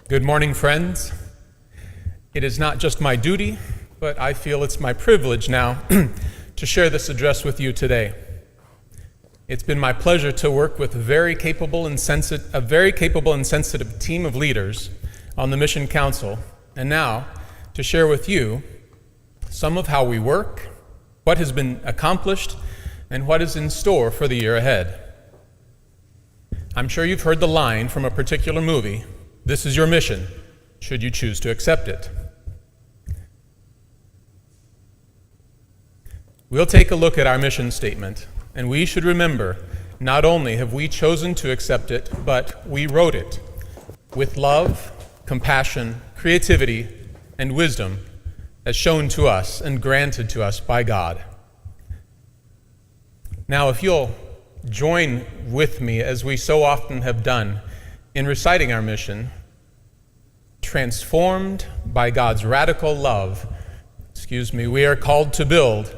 Good morning, friends. It is not just my duty, but I feel it's my privilege now to share this address with you today. It's been my pleasure to work with a very capable and sensitive team of leaders on the Mission Council, and now to share with you some of how we work, what has been accomplished, and what is in store for the year ahead. I'm sure you've heard the line from a particular movie, "This is your mission, should you choose to accept it." We'll take a look at our mission statement, and we should remember, not only have we chosen to accept it, but we wrote it with love, compassion, creativity, and wisdom as shown to us and granted to us by God. Now, if you'll join with me, as we so often have done, in reciting our mission, transformed by God's radical love, we are called to build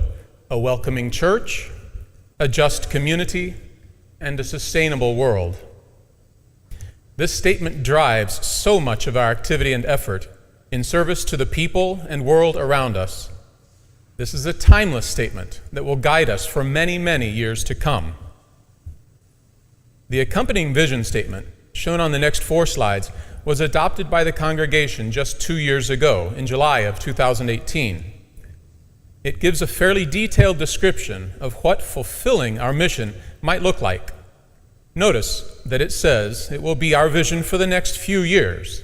a welcoming church, a just community, and a sustainable world. This statement drives so much of our activity and effort in service to the people and world around us. This is a timeless statement that will guide us for many, many years to come. The accompanying vision statement, shown on the next 4 slides, was adopted by the congregation just 2 years ago, in July of 2018. It gives a fairly detailed description of what fulfilling our mission might look like. Notice that it says it will be our vision for the next few years.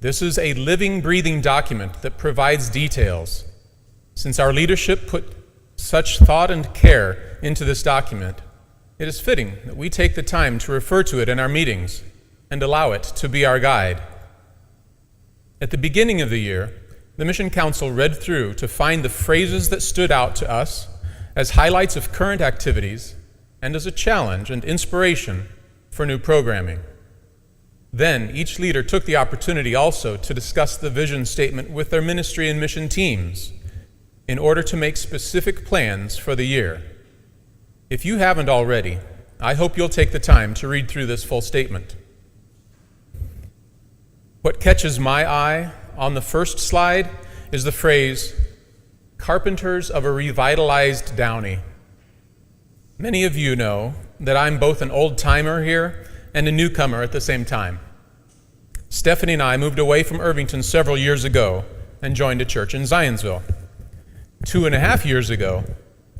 This is a living, breathing document that provides details. Since our leadership put such thought and care into this document, it is fitting that we take the time to refer to it in our meetings and allow it to be our guide. At the beginning of the year, the Mission Council read through to find the phrases that stood out to us as highlights of current activities and as a challenge and inspiration for new programming. Then each leader took the opportunity also to discuss the vision statement with their ministry and mission teams in order to make specific plans for the year. If you haven't already, I hope you'll take the time to read through this full statement. What catches my eye on the first slide is the phrase, "carpenters of a revitalized Downey." Many of you know that I'm both an old-timer here and a newcomer at the same time. Stephanie and I moved away from Irvington several years ago and joined a church in Zionsville. 2.5 years ago,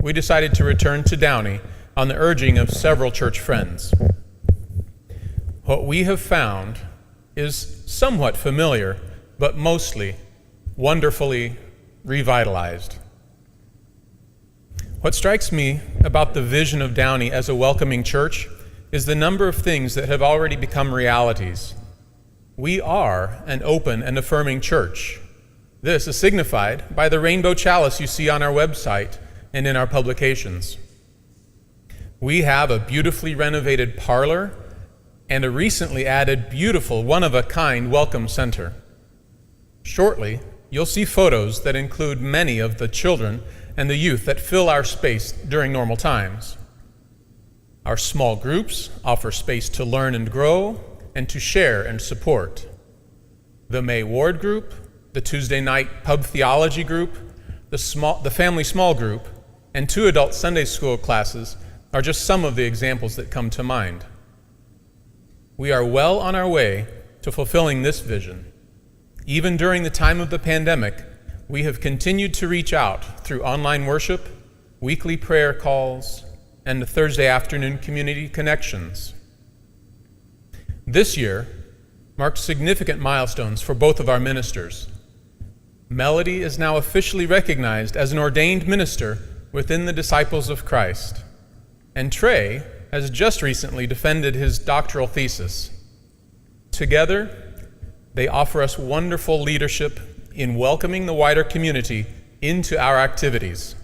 we decided to return to Downey on the urging of several church friends. What we have found is somewhat familiar, but mostly wonderfully revitalized. What strikes me about the vision of Downey as a welcoming church is the number of things that have already become realities. We are an open and affirming church. This is signified by the rainbow chalice you see on our website and in our publications. We have a beautifully renovated parlor and a recently added beautiful one-of-a-kind welcome center. Shortly, you'll see photos that include many of the children and the youth that fill our space during normal times. Our small groups offer space to learn and grow and to share and support. The May Ward group, the Tuesday night pub theology group, the family small group, and 2 adult Sunday school classes are just some of the examples that come to mind. We are well on our way to fulfilling this vision. Even during the time of the pandemic, we have continued to reach out through online worship, weekly prayer calls, and the Thursday afternoon community connections. This year marked significant milestones for both of our ministers. Melody is now officially recognized as an ordained minister within the Disciples of Christ, and Trey has just recently defended his doctoral thesis. Together, they offer us wonderful leadership in welcoming the wider community into our activities.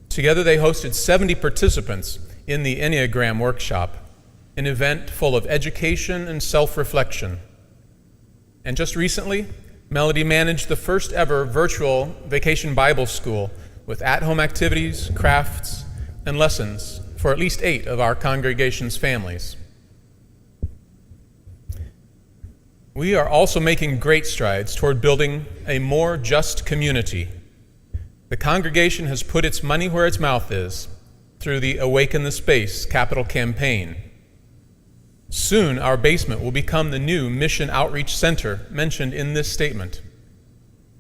Together, they hosted 70 participants in the Enneagram workshop, an event full of education and self-reflection. And just recently, Melody managed the first ever virtual Vacation Bible School with at-home activities, crafts, and lessons for at least 8 of our congregation's families. We are also making great strides toward building a more just community. The congregation has put its money where its mouth is through the Awaken the Space capital campaign. Soon, our basement will become the new Mission Outreach Center mentioned in this statement.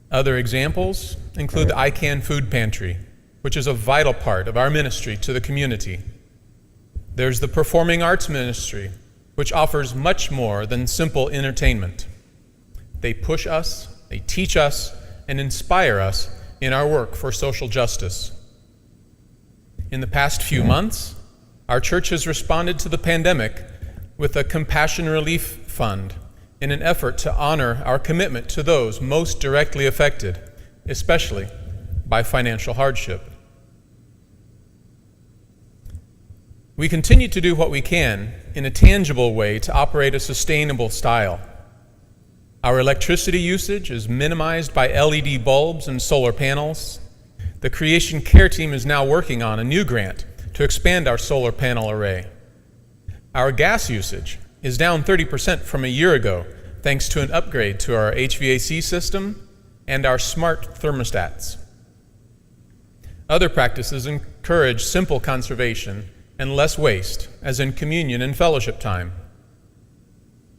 Other examples include the ICANN Food Pantry, which is a vital part of our ministry to the community. There's the Performing Arts Ministry, which offers much more than simple entertainment. They push us, they teach us, and inspire us in our work for social justice. In the past few months, our church has responded to the pandemic with a Compassion Relief Fund in an effort to honor our commitment to those most directly affected, especially by financial hardship. We continue to do what we can in a tangible way to operate a sustainable style. Our electricity usage is minimized by LED bulbs and solar panels. The Creation Care Team is now working on a new grant to expand our solar panel array. Our gas usage is down 30% from a year ago, thanks to an upgrade to our HVAC system and our smart thermostats. Other practices encourage simple conservation and less waste, as in communion and fellowship time.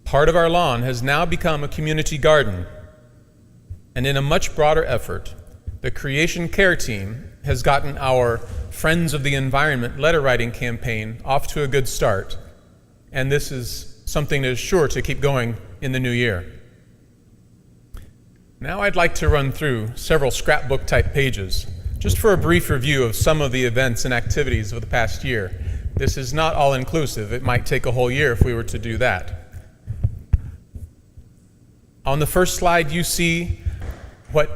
Part of our lawn has now become a community garden, and in a much broader effort, the Creation Care Team has gotten our Friends of the Environment letter writing campaign off to a good start, and this is something that is sure to keep going in the new year. Now I'd like to run through several scrapbook-type pages, just for a brief review of some of the events and activities of the past year. This is not all-inclusive. It might take a whole year if we were to do that. On the first slide, you see what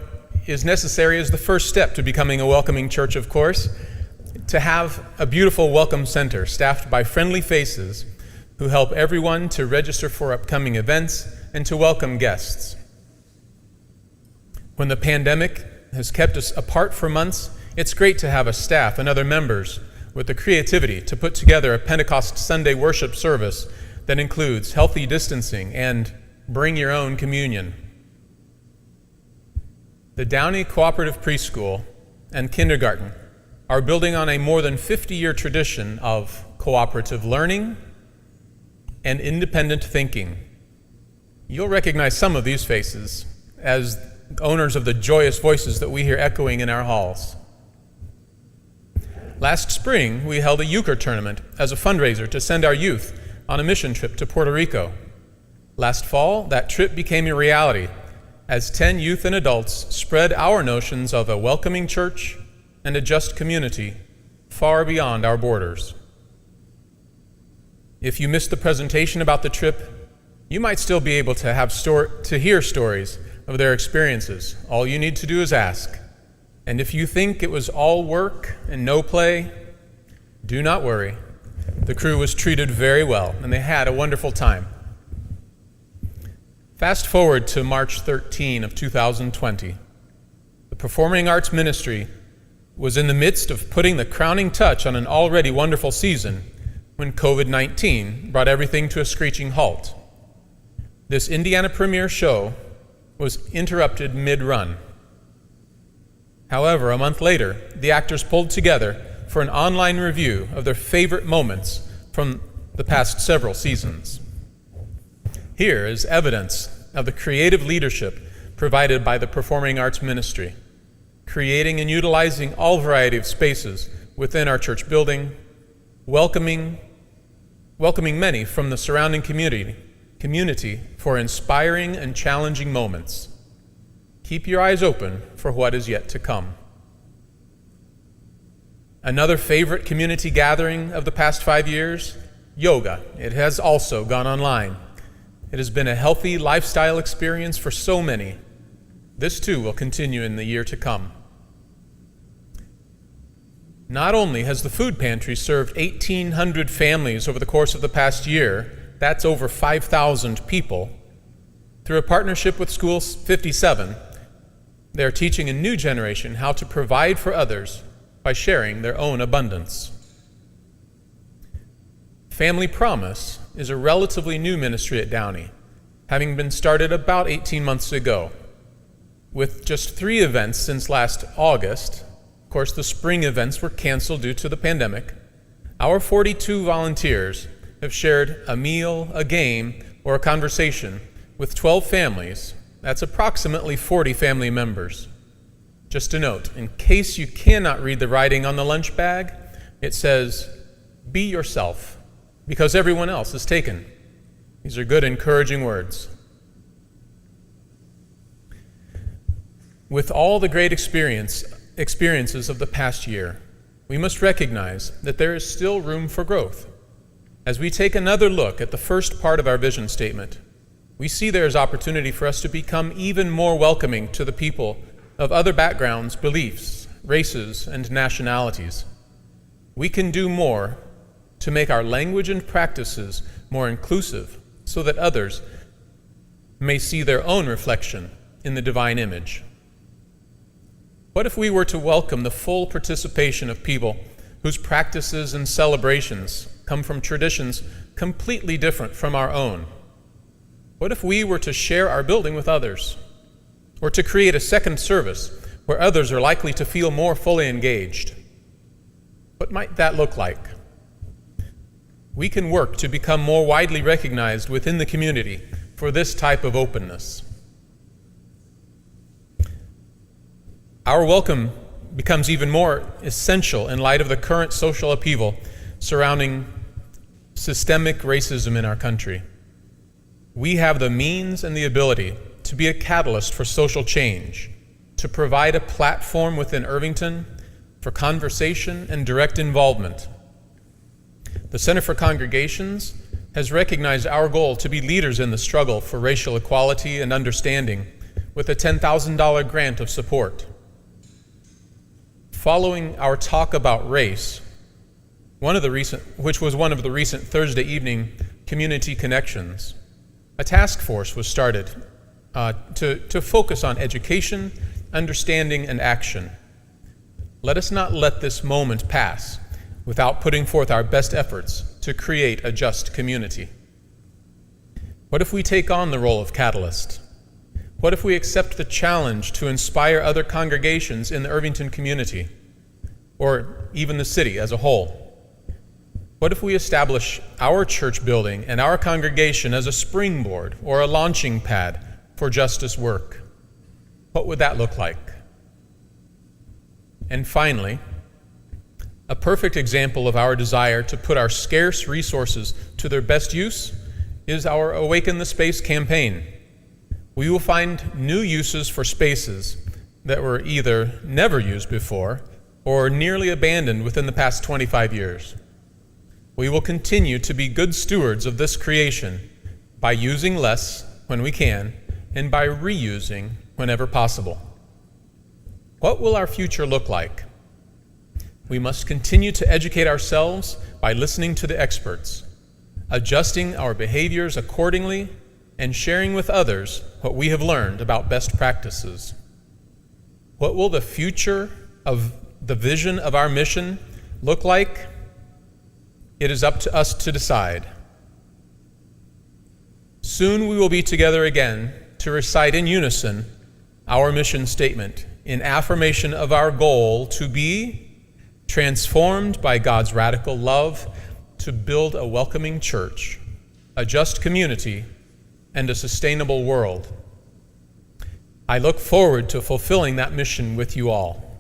is necessary as the first step to becoming a welcoming church, of course, to have a beautiful welcome center staffed by friendly faces who help everyone to register for upcoming events and to welcome guests. When the pandemic has kept us apart for months, it's great to have a staff and other members with the creativity to put together a Pentecost Sunday worship service that includes healthy distancing and bring your own communion. The Downey Cooperative Preschool and Kindergarten are building on a more than 50-year tradition of cooperative learning and independent thinking. You'll recognize some of these faces as owners of the joyous voices that we hear echoing in our halls. Last spring, we held a euchre tournament as a fundraiser to send our youth on a mission trip to Puerto Rico. Last fall, that trip became a reality as 10 youth and adults spread our notions of a welcoming church and a just community far beyond our borders. If you missed the presentation about the trip, you might still be able to hear stories of their experiences. All you need to do is ask. And if you think it was all work and no play, do not worry. The crew was treated very well, and they had a wonderful time. Fast forward to March 13 of 2020. The Performing Arts Ministry was in the midst of putting the crowning touch on an already wonderful season when COVID-19 brought everything to a screeching halt. This Indiana premiere show was interrupted mid-run. However, a month later, the actors pulled together for an online review of their favorite moments from the past several seasons. Here is evidence of the creative leadership provided by the Performing Arts Ministry, creating and utilizing all variety of spaces within our church building, welcoming many from the surrounding community for inspiring and challenging moments. Keep your eyes open for what is yet to come. Another favorite community gathering of the past 5 years, yoga. It has also gone online. It has been a healthy lifestyle experience for so many. This too will continue in the year to come. Not only has the food pantry served 1,800 families over the course of the past year, that's over 5,000 people, through a partnership with School 57, they are teaching a new generation how to provide for others by sharing their own abundance. Family Promise is a relatively new ministry at Downey, having been started about 18 months ago. With just 3 events since last August, of course the spring events were canceled due to the pandemic, our 42 volunteers have shared a meal, a game, or a conversation with 12 families. That's approximately 40 family members. Just a note, in case you cannot read the writing on the lunch bag, it says, "Be yourself, because everyone else is taken." These are good, encouraging words. With all the great experiences of the past year, we must recognize that there is still room for growth. As we take another look at the first part of our vision statement, we see there is opportunity for us to become even more welcoming to the people of other backgrounds, beliefs, races, and nationalities. We can do more to make our language and practices more inclusive so that others may see their own reflection in the divine image. What if we were to welcome the full participation of people whose practices and celebrations come from traditions completely different from our own? What if we were to share our building with others, or to create a second service where others are likely to feel more fully engaged? What might that look like? We can work to become more widely recognized within the community for this type of openness. Our welcome becomes even more essential in light of the current social upheaval surrounding systemic racism in our country. We have the means and the ability to be a catalyst for social change, to provide a platform within Irvington for conversation and direct involvement. The Center for Congregations has recognized our goal to be leaders in the struggle for racial equality and understanding with a $10,000 grant of support. Following our talk about race, which was one of the recent Thursday evening community connections, a task force was started to focus on education, understanding, and action. Let us not let this moment pass without putting forth our best efforts to create a just community. What if we take on the role of catalyst? What if we accept the challenge to inspire other congregations in the Irvington community, or even the city as a whole? What if we establish our church building and our congregation as a springboard or a launching pad for justice work? What would that look like? And finally, a perfect example of our desire to put our scarce resources to their best use is our Awaken the Space campaign. We will find new uses for spaces that were either never used before or nearly abandoned within the past 25 years. We will continue to be good stewards of this creation by using less when we can and by reusing whenever possible. What will our future look like? We must continue to educate ourselves by listening to the experts, adjusting our behaviors accordingly, and sharing with others what we have learned about best practices. What will the future of the vision of our mission look like? It is up to us to decide. Soon we will be together again to recite in unison our mission statement in affirmation of our goal to be transformed by God's radical love to build a welcoming church, a just community, and a sustainable world. I look forward to fulfilling that mission with you all.